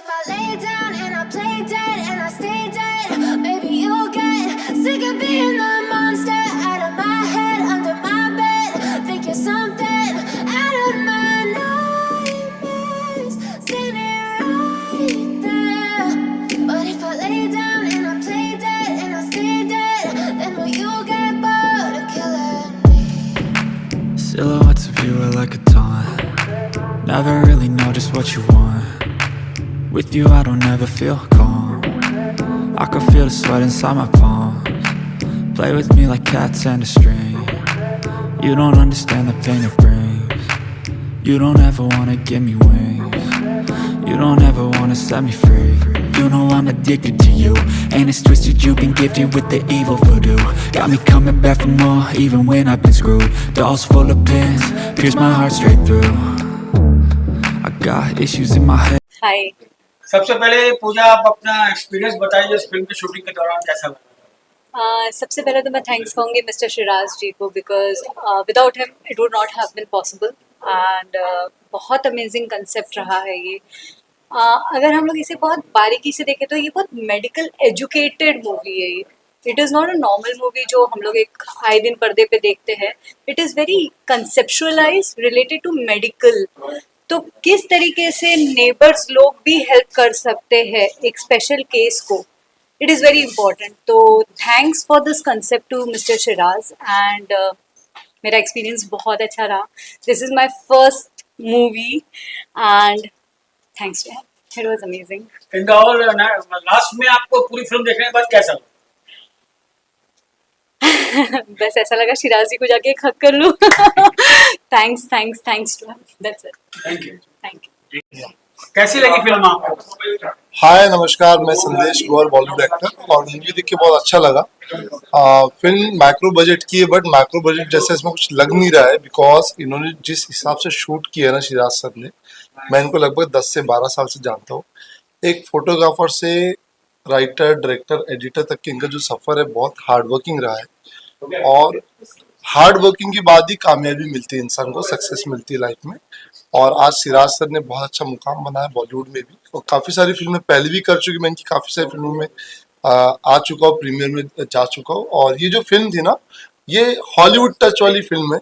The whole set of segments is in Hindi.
if I lay down and I play dead and I stay dead, maybe you'll get sick of being the monster out of my head, under my bed. Think you're something out of my nightmares, standing right there. But if I lay down and I play dead and I stay dead, then will you get bored of killing me? Silhouettes of you are like a taunt. Never really know just what you want. With you I don't ever feel calm. I can feel the sweat inside my palms. Play with me like cats and a string. You don't understand the pain it brings. You don't ever wanna give me wings. You don't ever wanna set me free. You know I'm addicted to you, and it's twisted, you've been gifted with the evil voodoo. Got me coming back for more, even when I've been screwed. Dolls full of pins, pierce my heart straight through. I got issues in my head. हाय, सबसे पहले पूजा आप अपना एक्सपीरियंस बताइए इस फिल्म की शूटिंग के दौरान कैसा लगा। सबसे पहले तो मैं थैंक्स कहूँगी मिस्टर शिराज जी को, because without him it would not have been possible and बहुत अमेजिंग कंसेप्ट रहा है ये। अगर हम लोग इसे बहुत बारीकी से देखें तो ये बहुत मेडिकल एजुकेटेड मूवी है ये। It is not a normal movie जो हम लोग एक आए दिन पर्दे पे देखते हैं। It is very conceptualize related to medical. तो किस तरीके से नेबर्स लोग भी हेल्प कर सकते हैं एक स्पेशल केस को, इट इज़ वेरी इंपॉर्टेंट। तो thanks for this concept to mister Shiraz and मेरा एक्सपीरियंस बहुत अच्छा रहा। This is my first movie and thanks to him, it was amazing. In the all last में आपको पूरी फिल्म देखने के बाद कैसा लगा? बस ऐसा लगा शिराज जी को जाके एक हक कर लूं। Thanks thanks thanks to him, that's it. Thank you. Thank you. कैसी लगी फिल्म आपको? हाय नमस्कार, मैं संदेश गौर, बॉलीवुड एक्टर, और मूवी देख के बहुत अच्छा लगा। फिल्म माइक्रो बजट की है, बट माइक्रो बजट जैसे इसमें कुछ लग नहीं रहा है, बिकॉज इन्होंने जिस हिसाब से शूट किया है ना शिराज सर ने, मैं इनको लगभग 10 से 12 साल से जानता हूँ। एक फोटोग्राफर से राइटर, डायरेक्टर, एडिटर तक के इनका जो सफ़र है बहुत हार्ड वर्किंग रहा है, और हार्ड वर्किंग के बाद ही कामयाबी मिलती है इंसान को, सक्सेस मिलती है लाइफ में। और आज सिराज सर ने बहुत अच्छा मुकाम बनाया बॉलीवुड में भी, और काफ़ी सारी फिल्में पहले भी कर चुकी, मैं इनकी काफ़ी सारी फिल्मों में आ चुका हूँ, प्रीमियर में जा चुका हूँ। और ये जो फिल्म थी ना, ये हॉलीवुड टच वाली फिल्म है,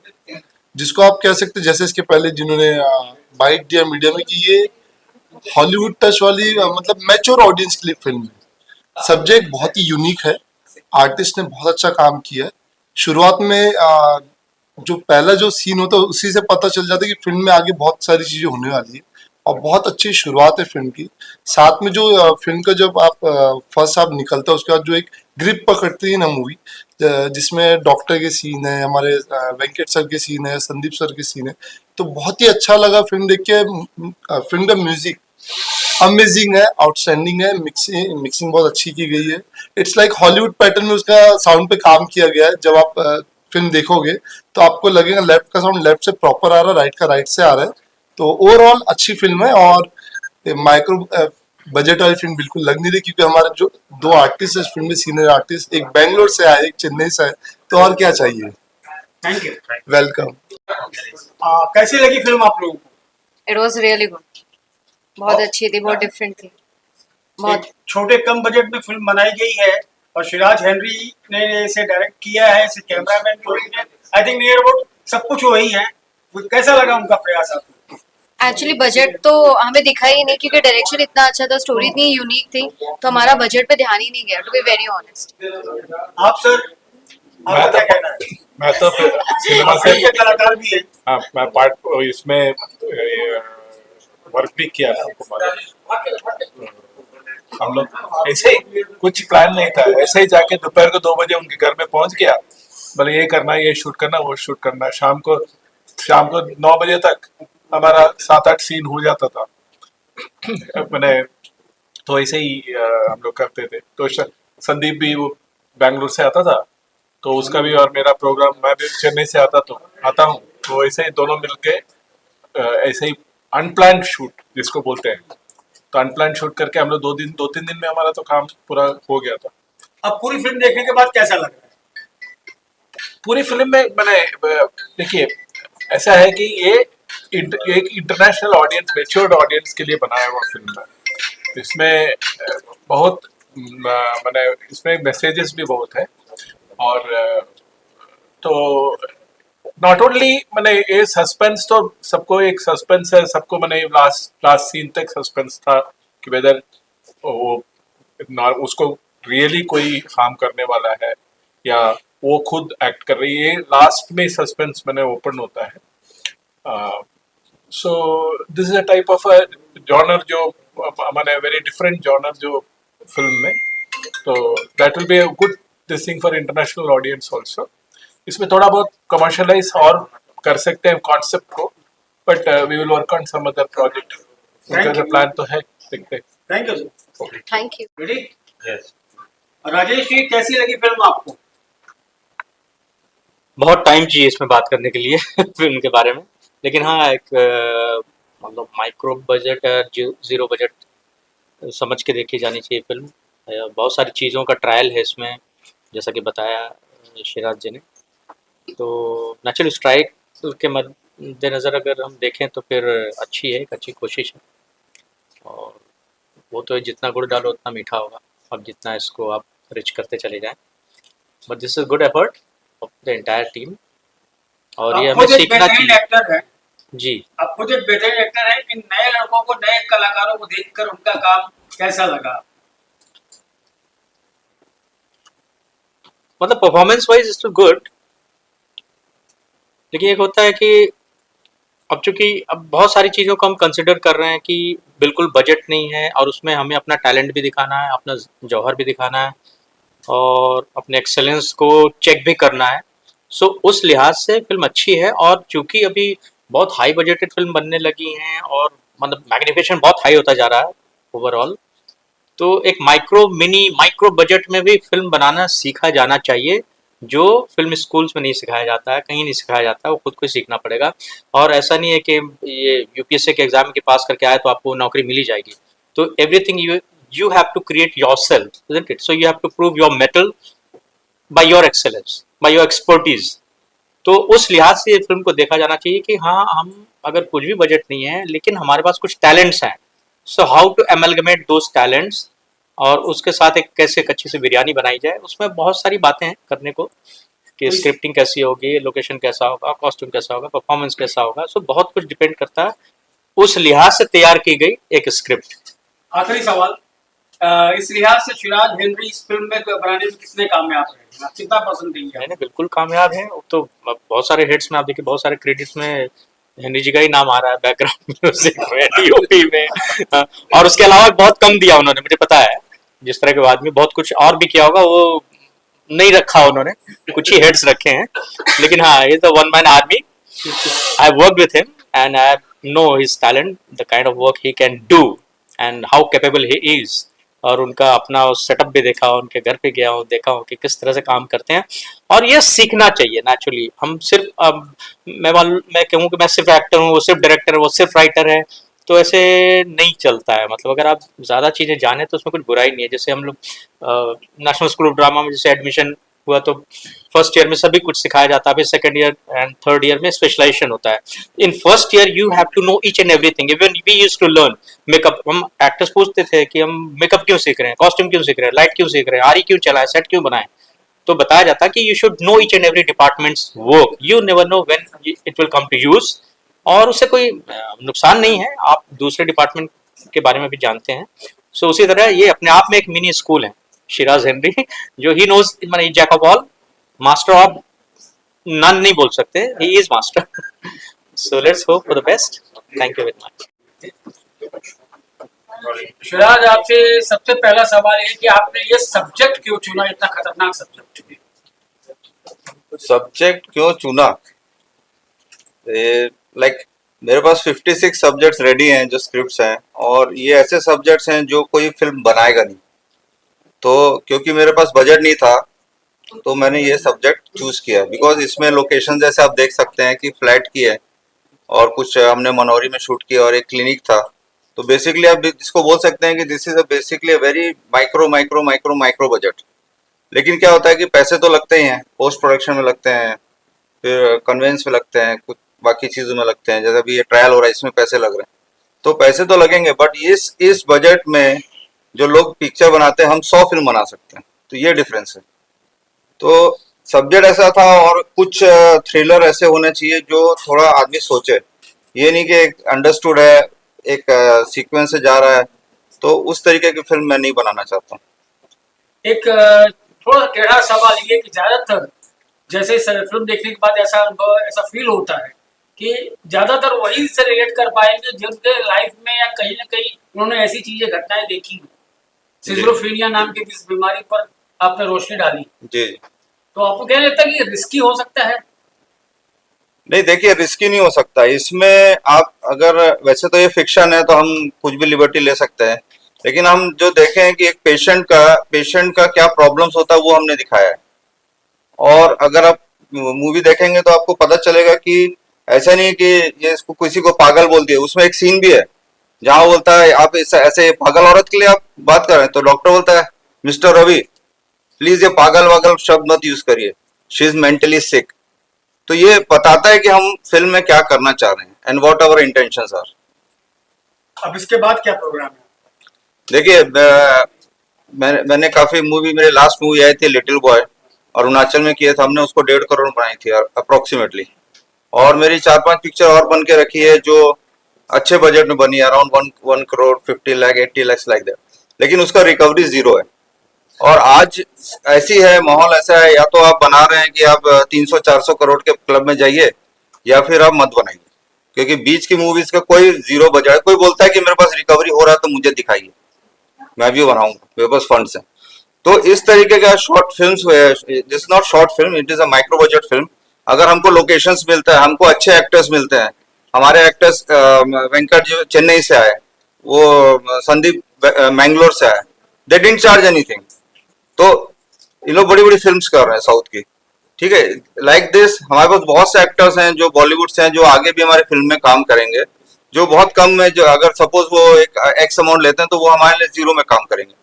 जिसको आप कह सकते, जैसे इसके पहले जिन्होंने बाइट दिया मीडिया में कि ये हॉलीवुड टच वाली मतलब मैच्योर ऑडियंस के लिए फिल्म है। सब्जेक्ट बहुत ही यूनिक है, आर्टिस्ट ने बहुत अच्छा काम किया है। शुरुआत में जो पहला जो सीन होता है उसी से पता चल जाता है कि फिल्म में आगे बहुत सारी चीजें होने वाली है, और बहुत अच्छी शुरुआत है फिल्म की। साथ में जो फिल्म का जब आप फर्स्ट हाफ निकलता है, उसके बाद जो एक ग्रिप पकड़ती है ना मूवी, जिसमें डॉक्टर के सीन है, हमारे वेंकट सर के सीन है, संदीप सर के सीन है, तो बहुत ही अच्छा लगा फिल्म देख के। फिल्म का म्यूजिक अमेजिंग है, आउटस्टैंडिंग है, मिक्सिंग बहुत अच्छी की गई है। इट्स लाइक हॉलीवुड पैटर्न में उसका साउंड पे काम किया गया है। जब आप फिल्म देखोगे तो आपको लगेगा लेफ्ट का साउंड लेफ्ट से प्रॉपर आ रहा है, राइट का राइट से आ रहा है। तो ओवरऑल अच्छी फिल्म है, और माइक्रो बजट वाली फिल्म बिल्कुल लग नहीं रही, क्योंकि हमारे जो दो आर्टिस्ट है इस फिल्म में, सीनियर आर्टिस्ट, एक बैंगलोर से आए, एक चेन्नई से आए, तो और क्या चाहिए। Thank you. वेलकम। कैसी लगी फिल्म आप लोगों को? इट वॉज रियली गुड, बहुत अच्छी थी, बहुत डिफरेंट थी, बहुत एक छोटे कम बजट में फिल्म बनाई गई है, और शिराज हेनरी ने इसे डायरेक्ट किया है, इसे कैमरामैन भी वही है, आई थिंक नियर अबाउट सब कुछ वही है। कैसा लगा उनका प्रयास आपको? एक्चुअली बजट तो हमें दिखा ही नहीं, क्योंकि डायरेक्शन इतना अच्छा था, स्टोरी इतनी यूनिक थी, तो हमारा बजट पे ध्यान ही नहीं गया, टू बी वेरी ऑनेस्ट। आप सर, आपका क्या कहना है? मैं तो सिनेमा आप से फिल्म के कलाकार भी हैं। हाँ, मैं पार्ट इसमें वर्क भी किया है, आपको मालूम है। हम लोग ऐसे ही, कुछ प्लान नहीं था, ऐसे ही जाके दोपहर को 2 बजे उनके घर में पहुंच गया, बोले ये करना है, ये शूट करना, वो शूट करना। शाम को 9 बजे तक हमारा 7-8 सीन हो जाता था। मैंने तो ऐसे ही हम लोग करते थे। तो संदीप भी वो बैंगलोर से आता था, तो उसका भी और मेरा प्रोग्राम, मैं भी चेन्नई से आता हूँ, तो ऐसे ही दोनों मिलके ऐसे ही अनप्लान्ड शूट जिसको बोलते हैं, तो अनप्लान्ड शूट करके हम लोग 2-3 दिन में हमारा तो काम पूरा हो गया था। अब पूरी फिल्म देखने के बाद कैसा लग रहा है? पूरी फिल्म में मैंने देखिए, ऐसा है कि ये एक इंटरनेशनल ऑडियंस, मैच्योर्ड ऑडियंस के लिए बनाया हुआ फिल्म है। इसमें बहुत मैंने इसमें मैसेजेस भी बहुत है और तो नॉट ओनली मैंने ये सस्पेंस तो सबको एक सस्पेंस है सबको मैंने लास्ट सीन तक सस्पेंस था कि वेदर वो उसको रियली कोई हार्म करने वाला है या वो खुद एक्ट कर रही है लास्ट में सस्पेंस मैंने ओपन होता है so this is a type of a genre जो मैंने वेरी डिफरेंट जॉनर जो फिल्म में तो that will be a good this thing for international audience also इसमें थोड़ा बहुत कमर्शलाइज और कर सकते हैं कॉन्सेप्ट को but we will work on some other project उनका प्लान तो है देखते हैं thank you sir. Thank you. Ready? Yes. Rajesh ji कैसी लगी फिल्म आपको? बहुत टाइम चाहिए इसमें बात करने के लिए फिल्म के बारे में लेकिन हाँ एक मतलब माइक्रो बजट जीरो बजट समझ के देखी जानी चाहिए फिल्म बहुत सारी चीज़ों का ट्रायल है इसमें जैसा कि बताया शिराज जी ने तो नेचुरल स्ट्राइक के मद्देनज़र अगर हम देखें तो फिर अच्छी है एक अच्छी कोशिश है और वो तो जितना गुड़ डालो उतना मीठा होगा अब जितना इसको आप रिच करते चले जाएं but this is good effort of the entire team और ये हमें सीखना चाहिए एक्टर है जी आप खुद एक बेहतरीन एक्टर है इन नए लड़कों को नए कलाकारों को देखकर उनका काम कैसा लगा? मतलब परफॉर्मेंस वाइज इज गुड लेकिन एक होता है कि अब चूंकि अब बहुत सारी चीज़ों को हम कंसिडर कर रहे हैं कि बिल्कुल बजट नहीं है और उसमें हमें अपना टैलेंट भी दिखाना है अपना जौहर भी दिखाना है और अपने एक्सेलेंस को चेक भी करना है सो उस लिहाज से फिल्म अच्छी है और चूंकि अभी बहुत हाई बजटेड फिल्म बनने लगी हैं और मतलब मैग्निफिकेशन बहुत हाई होता जा रहा है ओवरऑल तो एक माइक्रो बजट में भी फिल्म बनाना सीखा जाना चाहिए जो फिल्म स्कूल्स में नहीं सिखाया जाता है कहीं नहीं सिखाया जाता है वो खुद को ही सीखना पड़ेगा और ऐसा नहीं है कि ये यूपीएससी के एग्जाम के पास करके आए तो आपको नौकरी मिल ही जाएगी तो everything you have to create yourself, isn't it? So you have to prove your mettle by your excellence, by your expertise. तो उस लिहाज से ये फिल्म को देखा जाना चाहिए कि हाँ हम अगर कुछ भी बजट नहीं है लेकिन हमारे पास कुछ टैलेंट्स हैं so how to amalgamate those talents और उसके साथ एक कैसे एक अच्छी सी बिरयानी बनाई जाए उसमें बहुत सारी बातें हैं करने को कि स्क्रिप्टिंग कैसी होगी लोकेशन कैसा होगा कॉस्ट्यूम कैसा होगा परफॉर्मेंस कैसा होगा सो बहुत कुछ डिपेंड करता है उस लिहाज से तैयार की गई एक स्क्रिप्ट। आखिरी सवाल इस लिहाज से शिराज हेनरी इस फिल्म में बनाने में कितने कामयाब रहे आप कितना पसंद देंगे? नहीं बिल्कुल कामयाब है तो बहुत सारे हिट्स में आप देखिए बहुत सारे क्रेडिट्स में हेनरी जी का ही नाम आ रहा है बैकग्राउंड म्यूजिक में डीओपी में और उसके अलावा बहुत कम दिया उन्होंने मुझे पता है जिस तरह के आदमी बहुत कुछ और भी किया होगा वो नहीं रखा उन्होंने कुछ ही हेड्स रखे हैं लेकिन हाँ is the one man army I work with him and I know his talent the kind of work he can do and how capable he is और उनका अपना सेटअप भी देखा हो उनके घर पे गया हूँ देखा हूँ कि किस तरह से काम करते हैं और ये सीखना चाहिए नेचुरली हम सिर्फ मैं कहूँ कि मैं सिर्फ एक्टर हूँ वो सिर्फ डायरेक्टर है वो सिर्फ राइटर है तो ऐसे नहीं चलता है मतलब अगर आप ज़्यादा चीज़ें जाने तो उसमें कुछ बुराई नहीं है जैसे हम लोग नेशनल स्कूल ऑफ ड्रामा में जैसे एडमिशन हुआ तो फर्स्ट ईयर में सभी कुछ सिखाया जाता है फिर second year and third year में स्पेशलाइजेशन होता है in first year you have to know each and everything even we used to learn makeup हम एक्टर्स पूछते थे कि हम मेकअप क्यों सीख रहे हैं कॉस्ट्यूम क्यों सीख रहे हैं लाइट क्यों सीख रहे हैं आरी क्यों चलाएं सेट क्यों बनाएं तो बताया जाता है कि you should know each and every departments work you never know when it will come to use और उससे कोई नुकसान नहीं है आप दूसरे डिपार्टमेंट के बारे में भी जानते हैं सो उसी तरह ये अपने आप में एक मिनी स्कूल है शिराज हेनरी जो ही नोज माने jack of all master of none नहीं बोल सकते he is master so let's hope for the best thank you very much. Shiraz आपसे सबसे पहला सवाल है कि आपने ये सब्जेक्ट क्यों चुना इतना खतरनाक सब्जेक्ट क्यों चुना लाइक मेरे पास 56 सब्जेक्ट्स रेडी हैं जो स्क्रिप्ट्स हैं और ये ऐसे सब्जेक्ट्स हैं जो कोई फिल्म बनाएगा नहीं तो क्योंकि मेरे पास बजट नहीं था तो मैंने ये सब्जेक्ट चूज किया बिकॉज इसमें लोकेशन जैसे आप देख सकते हैं कि फ्लैट की है और कुछ हमने मनौरी में शूट किया और एक क्लिनिक था तो बेसिकली आप इसको बोल सकते हैं कि this is basically a very micro budget लेकिन क्या होता है कि पैसे तो लगते ही हैं पोस्ट प्रोडक्शन में लगते हैं फिर कन्वेंस में लगते हैं कुछ बाकी चीज़ों में लगते हैं जैसे अभी ये ट्रायल हो रहा है इसमें पैसे लग रहे हैं तो पैसे तो लगेंगे, बट इस बजट में जो लोग पिक्चर बनाते हैं हम 100 फिल्म बना सकते हैं, तो ये डिफरेंस है। तो सब्जेक्ट ऐसा था, और कुछ थ्रिलर ऐसे होने चाहिए जो थोड़ा आदमी सोचे, ये नहीं कि एक अंडरस्टूड है, एक सीक्वेंस से जा रहा है, तो उस तरीके की फिल्म मैं नहीं बनाना चाहता हूँ। एक थोड़ा टेढ़ा सवाल ये कि ज्यादातर जैसे फिल्म देखने के बाद ऐसा अनुभव, ऐसा फील होता है कि ज्यादातर वही से रिलेट कर पाएंगे जिनके लाइफ में या कहीं ना कहीं उन्होंने ऐसी चीजें, घटनाएं देखी हो। सिजोफ्रेनिया नाम की इस बीमारी पर आपने रोशनी डाली, जी। तो आपको क्या लगता है कि रिस्की हो सकता है? नहीं, देखिए, रिस्की नहीं हो सकता इसमें। आप अगर, वैसे तो ये फिक्शन है तो हम कुछ भी लिबर्टी ले सकते हैं, लेकिन हम जो देखें हैं कि एक पेशेंट का क्या प्रॉब्लम्स होता है वो हमने दिखाया है। और अगर आप मूवी देखेंगे तो आपको पता चलेगा कि ऐसा नहीं है कि ये इसको किसी को पागल बोल दिया। उसमें एक सीन भी है जहां वो बोलता है आप ऐसे पागल औरत के लिए आप बात कर रहे हैं, तो डॉक्टर बोलता है मिस्टर रवि प्लीज ये पागल वागल शब्द मत यूज करिए, शी इज मेंटली सिक। तो ये बताता है कि हम फिल्म में क्या करना चाह रहे हैं and what our intentions are. अब इसके बाद क्या प्रोग्राम है? देखिए, मैंने काफी मूवी, मेरे लास्ट मूवी आई थी लिटिल बॉय, अरुणाचल में किया था हमने, उसको 1.5 करोड़ बनाई थी अप्रोक्सीमेटली। और मेरी 4-5 पिक्चर और बन के रखी है जो अच्छे बजट में बनी है, around 1 crore 50 lakh 80 lakh like that, लेकिन उसका रिकवरी 0 है। और आज ऐसी है, माहौल ऐसा है, या तो आप बना रहे हैं कि आप 300-400 करोड़ के क्लब में जाइए, या फिर आप मत बनाइए, क्योंकि बीच की मूवीज का कोई 0 बजट है। कोई बोलता है कि मेरे पास रिकवरी हो रहा है तो मुझे दिखाइए, मैं भी बनाऊंगा, मेरे पास फंड्स हैं। तो इस तरीके का short film, this not short film, it is a micro budget film. अगर हमको लोकेशंस मिलता है, हमको अच्छे एक्टर्स मिलते हैं, हमारे एक्टर्स वेंकट जी चेन्नई से आए, वो संदीप मैंगलोर से आए, दे डिडंट चार्ज एनीथिंग। तो ये लोग बड़ी बड़ी फिल्म्स कर रहे हैं साउथ की, ठीक है। लाइक दिस हमारे पास बहुत से एक्टर्स हैं जो बॉलीवुड से हैं, जो आगे भी हमारी फिल्म में काम करेंगे, जो बहुत कम है, जो अगर सपोज वो एक एक्स अमाउंट लेते हैं तो वो हमारे लिए 0 में काम करेंगे।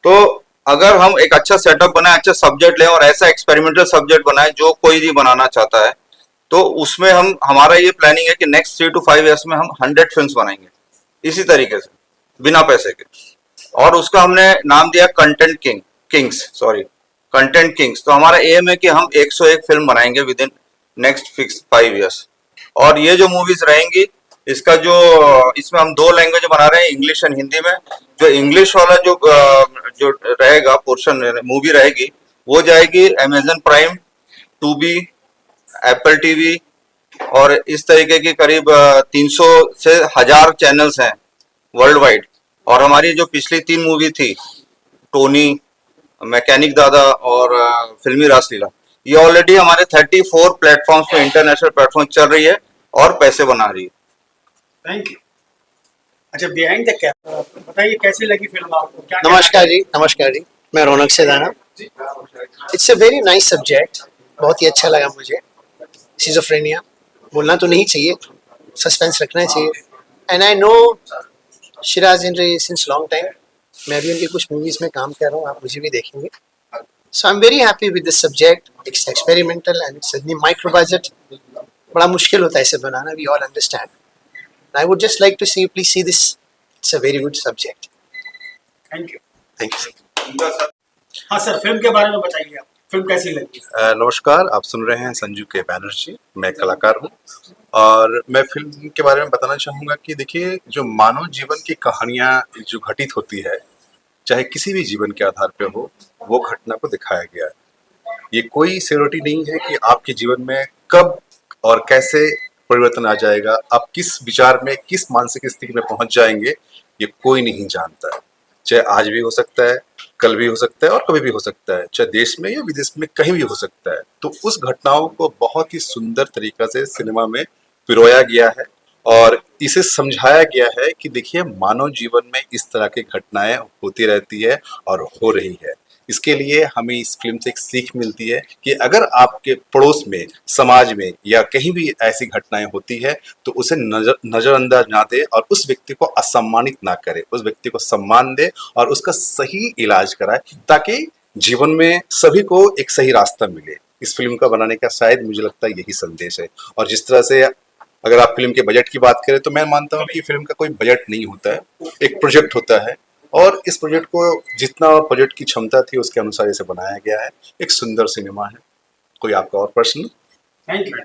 तो अगर हम एक अच्छा सेटअप बनाए, अच्छा सब्जेक्ट लें और ऐसा एक्सपेरिमेंटल सब्जेक्ट बनाए जो कोई भी बनाना चाहता है, तो उसमें हमारा ये प्लानिंग है कि नेक्स्ट 3 to 5 ईयर्स में हम 100 फिल्म्स बनाएंगे इसी तरीके से, बिना पैसे के। और उसका हमने नाम दिया कंटेंट किंग्स। तो हमारा एम है कि हम 101 फिल्म बनाएंगे with in next fix 5 years. और ये जो मूवीज रहेंगी, इसमें हम 2 लैंग्वेज बना रहे हैं, इंग्लिश एंड हिंदी में। जो इंग्लिश वाला जो रहेगा पोर्शन, मूवी रहेगी, वो जाएगी Amazon prime, two B, Apple TV, और इस तरीके की करीब 300 से 1000 चैनल्स हैं वर्ल्ड वाइड। और हमारी जो पिछली 3 मूवी थी, टोनी, मैकेनिक दादा और फिल्मी रासलीला, ये ऑलरेडी हमारे 34 प्लेटफॉर्म्स पे, इंटरनेशनल प्लेटफॉर्म चल रही है और पैसे बना रही है। Thank you. अच्छा, बिहाइंड द कैमरा बताइए कैसी लगी फिल्म आपको? क्या नमस्कार जी, मैं Raunak Sedana. It's a very nice subject, बहुत ही अच्छा लगा मुझे। सिजोफ्रेनिया बोलना तो नहीं चाहिए, सस्पेंस रखना चाहिए। And I know Siraj Henry since long time, मैं भी उनकी कुछ मूवीज में काम कर रहा हूँ, आप मुझे भी देखेंगे। So I am very happy with this subject. It's experimental and it's micro budget, बड़ा मुश्किल होता है इसे बनाना, we all understand. I would just like to see, please see this. It's a very good subject. Thank you. Thank you. हाँ सर, फिल्म के बारे में बताइए, आप फिल्म कैसी लगी? नमस्कार, आप सुन रहे हैं संजू के बैनर्जी। मैं कलाकार हूँ और मैं फिल्म के बारे में बताना चाहूँगा कि देखिए, जो मानव जीवन की कहानियाँ जो घटित होती है, चाहे किसी भी जीवन के आधार पे हो, वो घटना को दिखाया गया है। ये कोई सिक्योरिटी नहीं है कि आपके जीवन में कब और कैसे परिवर्तन आ जाएगा, आप किस विचार में, किस मानसिक स्थिति में पहुंच जाएंगे, ये कोई नहीं जानता है। चाहे आज भी हो सकता है, कल भी हो सकता है और कभी भी हो सकता है, चाहे देश में या विदेश में कहीं भी हो सकता है। तो उस घटनाओं को बहुत ही सुंदर तरीका से सिनेमा में पिरोया गया है और इसे समझाया गया है कि देखिए, मानव जीवन में इस तरह की घटनाएं होती रहती है और हो रही है। इसके लिए हमें इस फिल्म से एक सीख मिलती है कि अगर आपके पड़ोस में, समाज में या कहीं भी ऐसी घटनाएं होती है तो उसे नजरअंदाज ना दे और उस व्यक्ति को असम्मानित ना करे, उस व्यक्ति को सम्मान दे और उसका सही इलाज कराए, ताकि जीवन में सभी को एक सही रास्ता मिले। इस फिल्म का बनाने का शायद मुझे लगता है यही संदेश है। और जिस तरह से अगर आप फिल्म के बजट की बात करें तो मैं मानता हूँ कि फिल्म का कोई बजट नहीं होता है, एक प्रोजेक्ट होता है और इस प्रोजेक्ट को जितना बजट की क्षमता थी उसके अनुसार इसे बनाया गया है। एक सुंदर सिनेमा है। कोई आपका और प्रश्न? Thank you.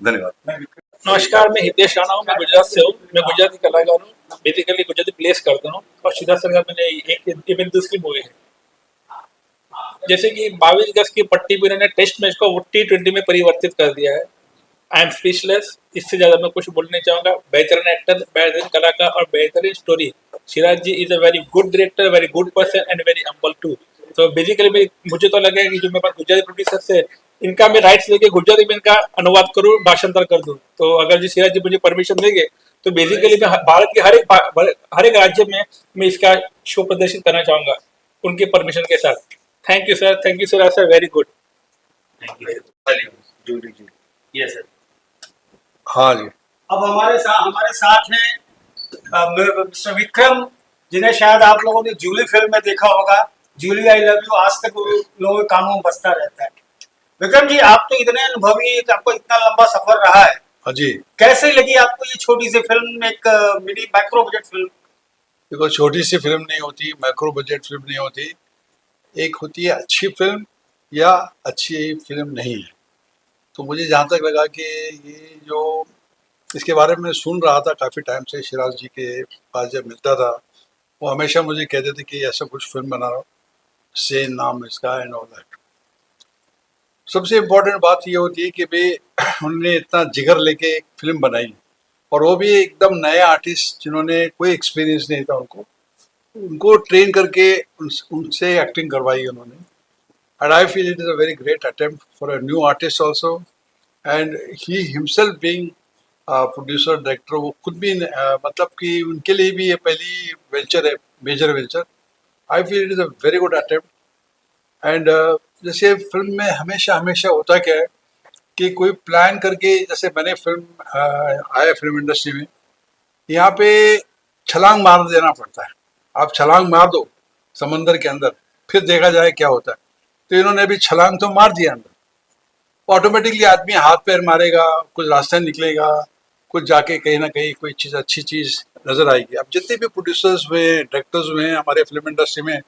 धन्यवाद। नमस्कार, मैं हितेश राणा हूँ, मैं गुजरात से हूँ। मैं गुजराती कलाकार हूँ, बेसिकली गुजराती प्लेस करता हूँ और श्रीराज सर का मैंने ये मेरी दूसरी मूवी है। जैसे कि 22 गज की पट्टी पर इन्होंने टेस्ट मैच को T20 में परिवर्तित कर दिया है। आई एम स्पीचलेस, इससे ज्यादा मैं कुछ बोलना नहीं चाहूंगा। बेहतरीन एक्टर, बेहतरीन कलाकार और बेहतरीन story. Siraj ji is a very good director, very good person and very humble too. तो बेसिकली मुझे तो लगा कि जो मेरे पास गुजराती प्रोड्यूसर से इनका मैं राइट्स लेके गुजराती में इनका अनुवाद करूँ, भाषांतर कर दूँ। तो अगर जी सिराज जी मुझे परमिशन देंगे तो बेसिकली मैं भारत के हर एक राज्य में मैं इसका शो प्रदर्शित करना चाहूंगा उनके परमिशन के साथ। Thank you sir, thank you Siraj sir, very good. Julie ji. Yes sir. हाँ जी। अब हमारे साथ हैं मिस्टर विक्रम, जिन्हें शायद आप लोगों ने जूली फिल्म में देखा होगा। जूली आई लव यू आज तक लोगों के कानों में बजता रहता है। विक्रम जी, आप तो इतने अनुभवी, आपको इतना लंबा सफर रहा है। हाँ जी। कैसे लगी आपको ये छोटी सी फिल्म, एक मिनी माइक्रो बजट फिल्म? देखो, छोटी सी फिल्म नहीं होती, माइक्रो बजट फिल्म नहीं होती। एक होती है अच्छी फिल्म या अच्छी फिल्म नहीं है। तो मुझे जहाँ तक लगा कि ये जो इसके बारे में सुन रहा था काफ़ी टाइम से, शिराज जी के पास जब मिलता था वो हमेशा मुझे कहते थे कि ऐसा कुछ फिल्म बना रहा हो, से नाम इसका एंड ऑल दैट। सबसे इम्पोर्टेंट बात ये होती है कि भाई उन्होंने इतना जिगर लेके एक फिल्म बनाई और वो भी एकदम नए आर्टिस्ट जिन्होंने कोई एक्सपीरियंस नहीं था, उनको ट्रेन करके उनसे एक्टिंग करवाई उन्होंने। And I feel it is a very great attempt for a new artist also. And he himself being a producer, director, वो खुद भी मतलब कि उनके लिए भी ये पहली वेंचर है, major venture. I feel it is a very good attempt. And जैसे फिल्म में हमेशा होता क्या है कि कोई प्लान करके, जैसे मैंने फिल्म आया फिल्म इंडस्ट्री में, यहाँ पे छलांग मार देना पड़ता है। आप छलांग मार दो समंदर के अंदर, फिर देखा जाए क्या होता है। तो इन्होंने अभी छलांग तो मार दिया अंदर, ऑटोमेटिकली आदमी हाथ पैर मारेगा, कुछ रास्ता निकलेगा, कुछ जाके कहीं ना कहीं कोई चीज़, अच्छी चीज़ नजर आएगी। अब जितने भी प्रोड्यूसर्स हुए, डायरेक्टर्स हुए हमारे फिल्म इंडस्ट्री में,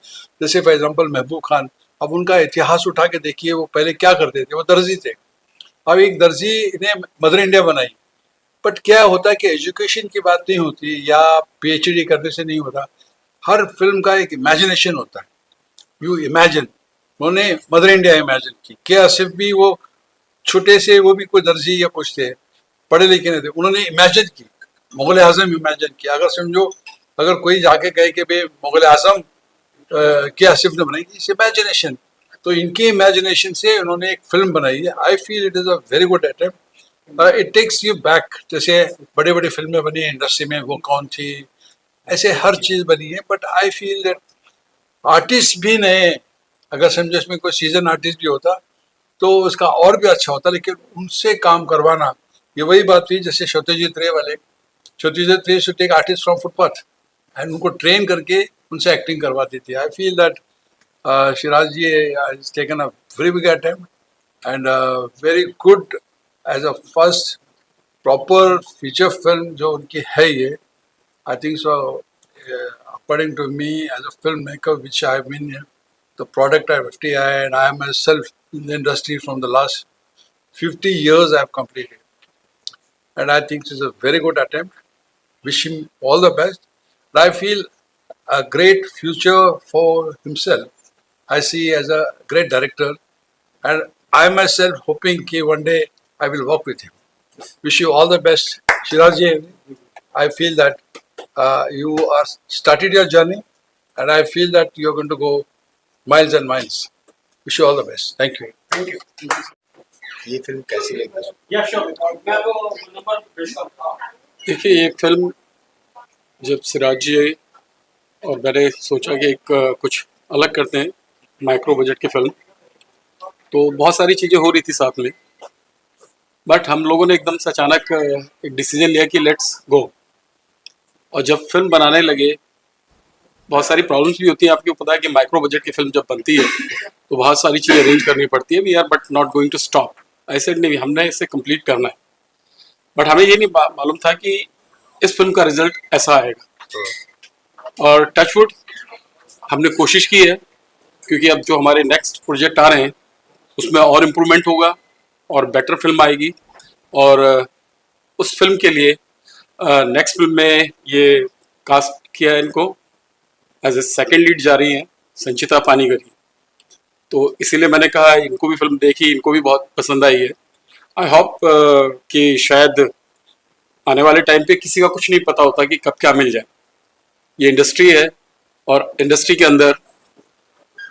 जैसे फॉर एग्जांपल महबूब खान, अब उनका इतिहास उठा के देखिए, वो पहले क्या करते थे, वो दर्जी थे। अब एक दर्जी ने मदर इंडिया बनाई, बट क्या होता है कि एजुकेशन की बात नहीं होती या PhD करने से नहीं होता। हर फिल्म का एक इमेजिनेशन होता है। यू इमेजिन, उन्होंने मदर इंडिया इमेजिन की। क्या सिर्फ भी वो छोटे से, वो भी कोई दर्जी या कुछ थे, पढ़े लिखे नहीं थे, उन्होंने इमेजिन की, मुगल आजम इमेजिन किया। अगर समझो, अगर कोई जाके कहे कि भाई मुगल आजम क्या सिर्फ ने बनाई, इस इमेजिनेशन, तो इनकी इमेजिनेशन से उन्होंने एक फिल्म बनाई है। I feel it is a very good attempt. It takes you back. जैसे बड़ी बड़ी फिल्में बनी है इंडस्ट्री में, वो कौन थी, ऐसे हर चीज़ बनी है। But I feel that artist भी नए, अगर समझो इसमें कोई सीजन आर्टिस्ट भी होता तो उसका और भी अच्छा होता, लेकिन उनसे काम करवाना, ये वही बात हुई जैसे सत्यजीत रे वाले। Satyajit Ray should take artist from footpath and उनको ट्रेन करके उनसे एक्टिंग करवाती थी। I feel that Shiraz ji has taken a very big attempt and very good as a first proper feature film जो उनकी है ये। I think so, according to me as a film maker which I have been the product of FTI, and I am myself in the industry from the last 50 years I have completed. And I think it is a very good attempt. Wish him all the best. But I feel a great future for himself. I see as a great director, and I myself hoping that one day I will work with him. Wish you all the best. Shiraji, I feel that you are started your journey, and I feel that you are going to go miles and miles. Wish you all the best. Thank you. Thank you. ये फिल्म कैसी लगी? या श्योर, मैं वो नंबर भेजता हूं। देखिए, ये फिल्म जब सिराज जी और मैंने सोचा कि एक कुछ अलग करते हैं माइक्रो बजट की फिल्म, तो बहुत सारी चीज़ें हो रही थी साथ में, बट हम लोगों ने एकदम से अचानक एक डिसीजन लिया कि लेट्स गो। और जब फिल्म बनाने लगे, बहुत सारी प्रॉब्लम्स भी होती हैं। आपको पता है कि माइक्रो बजट की फिल्म जब बनती है तो बहुत सारी चीज़ें अरेंज करनी पड़ती है। We are but not going to stop, ऐसे नहीं, हमने इसे कंप्लीट करना है। बट हमें ये नहीं मालूम था कि इस फिल्म का रिजल्ट ऐसा आएगा। और टचवुड हमने कोशिश की है, क्योंकि अब जो हमारे नेक्स्ट प्रोजेक्ट आ रहे हैं उसमें और इम्प्रूवमेंट होगा और बेटर फिल्म आएगी। और उस फिल्म के लिए नेक्स्ट फिल्म में ये कास्ट किया है इनको, एज ए सेकेंड लीड जा रही हैं संचिता पानीगरी। तो इसीलिए मैंने कहा इनको भी फिल्म देखी, इनको भी बहुत पसंद आई है। आई होप कि शायद आने वाले टाइम पे किसी का कुछ नहीं पता होता कि कब क्या मिल जाए। ये इंडस्ट्री है और इंडस्ट्री के अंदर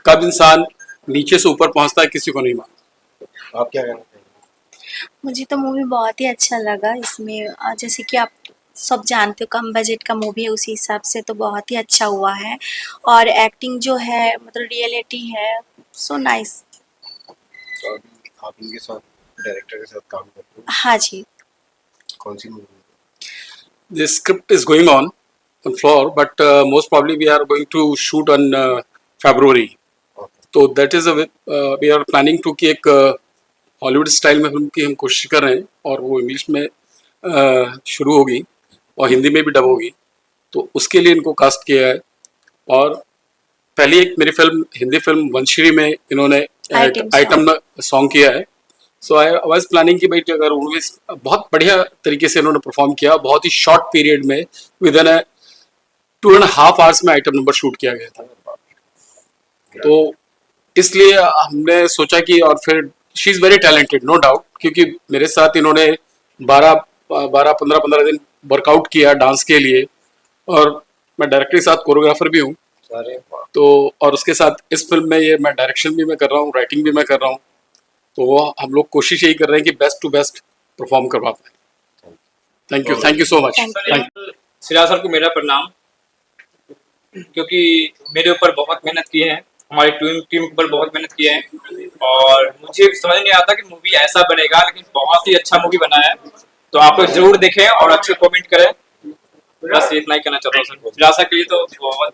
कब इंसान नीचे से ऊपर पहुंचता है किसी को नहीं मालूम। आप क्या कहना चाहेंगे? मुझे तो मूवी बहुत ही अच्छा लगा। इसमें जैसे कि आप सब जानते हो कम बजट का मूवी है, उसी हिसाब से तो बहुत ही अच्छा हुआ है। और एक्टिंग जो है मतलब रियलिटी है, सो नाइस। तो अभी आप इनके साथ डायरेक्टर के साथ काम करते हो, हाँ जी। कौन सी movie? The script is going on floor, but most probably we are going to shoot on February. तो that is we are planning to कि एक हॉलीवुड स्टाइल में फिल्म की हम कोशिश कर रहे हैं, और वो इंग्लिश में शुरू होगी और हिंदी में भी डब होगी। तो उसके लिए इनको कास्ट किया है। और पहली एक मेरी फिल्म, हिंदी फिल्म वंशरी में इन्होंने आइटम सॉन्ग किया है। सो आई वाज प्लानिंग कि भाई अगर उन्होंने बहुत बढ़िया तरीके से इन्होंने परफॉर्म किया, बहुत ही शॉर्ट पीरियड में विद इन 2.5 आवर्स में आइटम नंबर शूट किया गया था। तो इसलिए हमने सोचा कि, और फिर she is very talented no doubt, क्योंकि मेरे साथ इन्होंने 12-15 दिन वर्कआउट किया डांस के लिए, और मैं डायरेक्टर के साथ कोरियोग्राफर भी हूँ। तो और उसके साथ इस फिल्म में ये मैं डायरेक्शन भी मैं कर रहा हूँ, राइटिंग भी मैं कर रहा हूँ। तो वो हम लोग कोशिश यही कर रहे हैं कि बेस्ट टू बेस्ट परफॉर्म करवा पाए। Thank you so much. Siraj sir को मेरा प्रणाम, क्योंकि मेरे ऊपर बहुत मेहनत की है, हमारी टीम के ऊपर बहुत मेहनत की है, और मुझे समझ नहीं आता कि मूवी ऐसा बनेगा, लेकिन बहुत ही अच्छा मूवी बना है। तो आप लोग जरूर देखें और अच्छे कमेंट करें। बस इतना ही कहना चाहता हूँ सर। सिराज सर के लिए तो बहुत